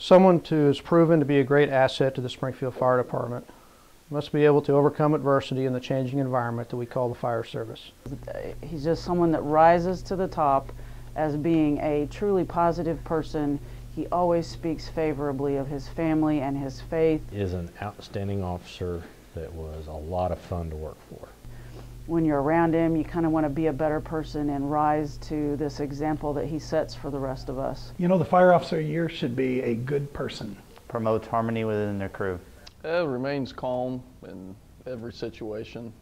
Someone who has proven to be a great asset to the Springfield Fire Department must be able to overcome adversity in the changing environment that we call the fire service. He's just someone that rises to the top as being a truly positive person. He always speaks favorably of his family and his faith. He is an outstanding officer that was a lot of fun to work for. When you're around him, you kind of want to be a better person and rise to this example that he sets for the rest of us. You know, the Fire Officer of the Year should be a good person. Promotes harmony within their crew. Remains calm in every situation,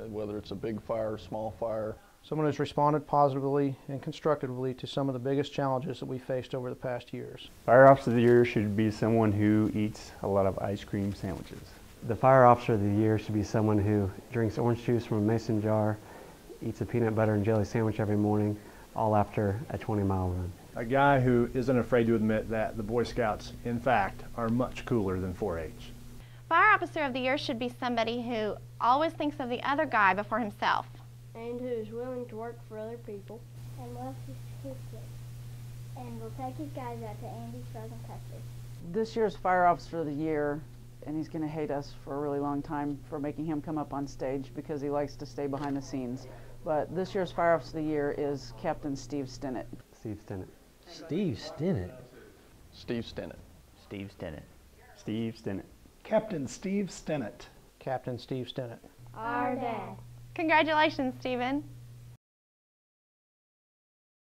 whether it's a big fire or small fire. Someone who's responded positively and constructively to some of the biggest challenges that we faced over the past years. Fire Officer of the Year should be someone who eats a lot of ice cream sandwiches. The Fire Officer of the Year should be someone who drinks orange juice from a mason jar, eats a peanut butter and jelly sandwich every morning, all after a 20-mile run. A guy who isn't afraid to admit that the Boy Scouts, in fact, are much cooler than 4-H. Fire Officer of the Year should be somebody who always thinks of the other guy before himself. And who is willing to work for other people. And loves his kids. And will take his guys out to Andy's frozen custard. This year's Fire Officer of the Year, and he's going to hate us for a really long time for making him come up on stage because he likes to stay behind the scenes. But this year's Fire Officer of the Year is Captain Steve Stinnett. Steve Stinnett. Steve Stinnett. Steve Stinnett. Steve Stinnett. Steve Stinnett. Captain Steve Stinnett. Captain Steve Stinnett. Our dad. Congratulations, Stephen.